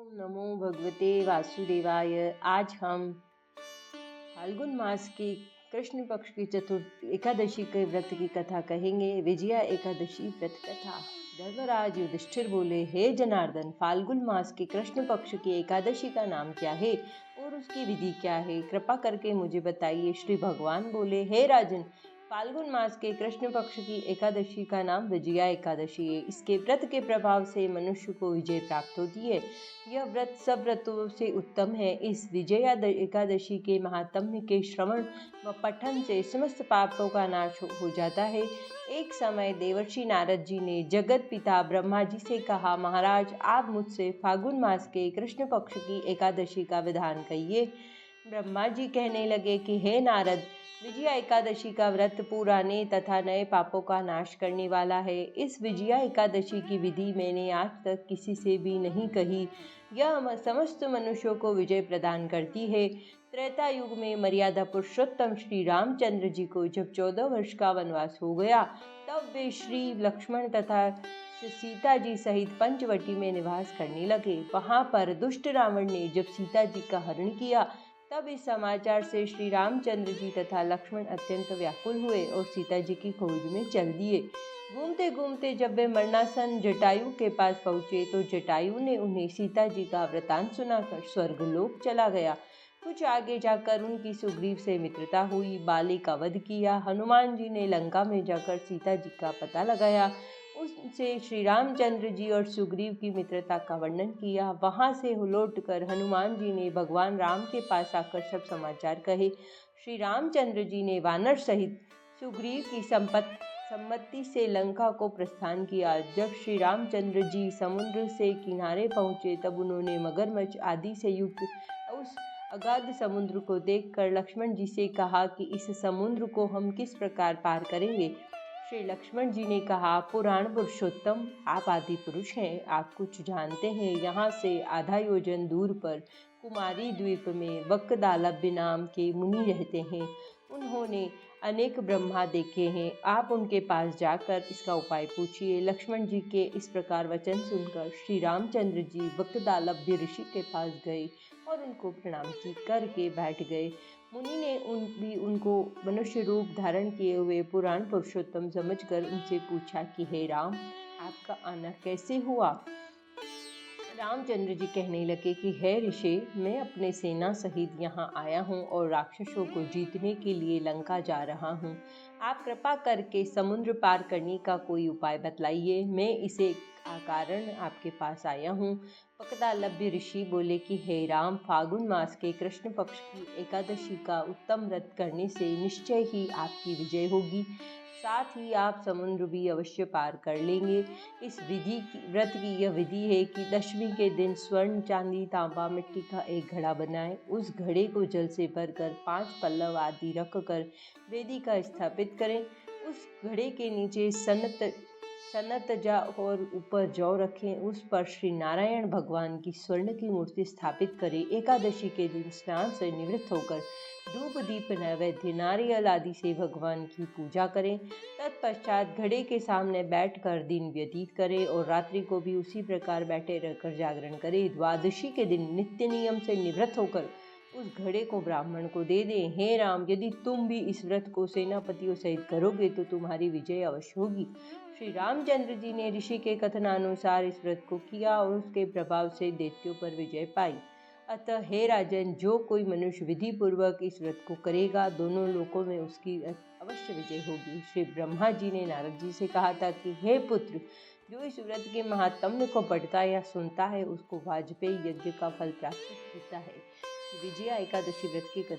नमो भगवते वासुदेवाय। आज हम फाल्गुन मास की कृष्ण पक्ष की चतुर्थ एकादशी के व्रत की कथा कहेंगे। विजया एकादशी व्रत कथा। धर्मराज युधिष्ठिर बोले, हे जनार्दन, फाल्गुन मास के कृष्ण पक्ष की एकादशी का नाम क्या है और उसकी विधि क्या है? कृपा करके मुझे बताइए। श्री भगवान बोले, हे राजन, फाल्गुन मास के कृष्ण पक्ष की एकादशी का नाम विजया एकादशी है। इसके व्रत के प्रभाव से मनुष्य को विजय प्राप्त होती है। यह व्रत सब व्रतों से उत्तम है। इस विजया एकादशी के महात्म्य के श्रवण व पठन से समस्त पापों का नाश हो जाता है। एक समय देवर्षि नारद जी ने जगत पिता ब्रह्मा जी से कहा, महाराज, आप मुझसे फाल्गुन मास के कृष्ण पक्ष की एकादशी का विधान कहिए। ब्रह्मा जी कहने लगे कि हे नारद, विजया एकादशी का व्रत पुराने तथा नए पापों का नाश करने वाला है। इस विजया एकादशी की विधि मैंने आज तक किसी से भी नहीं कही। यह समस्त मनुष्यों को विजय प्रदान करती है। त्रेता युग में मर्यादा पुरुषोत्तम श्री रामचंद्र जी को जब 14 वर्ष का वनवास हो गया, तब वे श्री लक्ष्मण तथा सीता जी सहित पंचवटी में निवास करने लगे। वहां पर दुष्ट रावण ने जब सीता जी का हरण किया, तब इस समाचार से श्री रामचंद्र जी तथा लक्ष्मण अत्यंत व्याकुल हुए और सीता जी की खोज में चल दिए। घूमते घूमते जब वे मरणासन जटायु के पास पहुँचे, तो जटायु ने उन्हें सीता जी का वृतांत सुनाकर स्वर्गलोक चला गया। कुछ आगे जाकर उनकी सुग्रीव से मित्रता हुई। बाली का वध किया। हनुमान जी ने लंका में जाकर सीता जी का पता लगाया। उससे श्री रामचंद्र जी और सुग्रीव की मित्रता का वर्णन किया। वहां से लौटकर हनुमान जी ने भगवान राम के पास आकर सब समाचार कहे। श्री रामचंद्र जी ने वानर सहित सुग्रीव की सम्मति से लंका को प्रस्थान किया। जब श्री रामचंद्र जी समुद्र से किनारे पहुंचे, तब उन्होंने मगरमच्छ आदि से युक्त उस अगाध समुद्र को देखकर लक्ष्मण जी से कहा कि इस समुद्र को हम किस प्रकार पार करेंगे। श्री लक्ष्मण जी ने कहा, पुराण पुरुषोत्तम, आप आदि पुरुष हैं, आप कुछ जानते हैं। यहाँ से आधा योजन दूर पर कुमारी द्वीप में वक्कदालभ्य नाम के मुनि रहते हैं। उन्होंने अनेक ब्रह्मा देखे हैं। आप उनके पास जाकर इसका उपाय पूछिए। लक्ष्मण जी के इस प्रकार वचन सुनकर श्री रामचंद्र जी वक्कदालभ्य ऋषि के पास गए और उनको प्रणाम करके बैठ गए। मुनि ने उनको मनुष्य रूप धारण किए हुए पुराण पुरुषोत्तम समझकर उनसे पूछा कि हे राम, आपका आना कैसे हुआ? रामचंद्र जी कहने लगे कि हे ऋषि, मैं अपने सेना सहित यहाँ आया हूँ और राक्षसों को जीतने के लिए लंका जा रहा हूँ। आप कृपा करके समुद्र पार करने का कोई उपाय बतलाइए। मैं इसे कारण आपके पास आया हूँ। वक्कदालभ्य ऋषि बोले कि हे राम, फाल्गुन मास के कृष्ण पक्ष की एकादशी का उत्तम व्रत करने से निश्चय ही आपकी विजय होगी। साथ ही आप समुद्र भी अवश्य पार कर लेंगे। इस व्रत की यह विधि है कि दशमी के दिन स्वर्ण, चांदी, तांबा, मिट्टी का एक घड़ा बनाएं। उस घड़े को जल से भरकर 5 पल्लव आदि रखकर वेदिका स्थापित करें। उस घड़े के नीचे सनतजा और ऊपर जौ रखें। उस पर श्री नारायण भगवान की स्वर्ण की मूर्ति स्थापित करें। एकादशी के दिन स्नान से निवृत्त होकर धूप, दीप, नैवेद्य, नारियल आदि से भगवान की पूजा करें। तत्पश्चात घड़े के सामने बैठकर दिन व्यतीत करें और रात्रि को भी उसी प्रकार बैठे रहकर जागरण करें। द्वादशी के दिन नित्य नियम से निवृत्त होकर उस घड़े को ब्राह्मण को दे दें। हे राम, यदि तुम भी इस व्रत को सेनापतियों सहित करोगे तो तुम्हारी विजय अवश्य होगी। श्री रामचंद्र जी ने ऋषि के कथनानुसार इस व्रत को किया और उसके प्रभाव से दैत्यों पर विजय पाई। अतः हे राजन, जो कोई मनुष्य विधि पूर्वक इस व्रत को करेगा, दोनों लोकों में उसकी अवश्य विजय होगी। श्री ब्रह्मा जी ने नारद जी से कहा था कि हे पुत्र, जो इस व्रत के महात्म्य को पढ़ता या सुनता है, उसको वाजपेयी यज्ञ का फल प्राप्त होता है। विजया एकादशी व्रत की कथा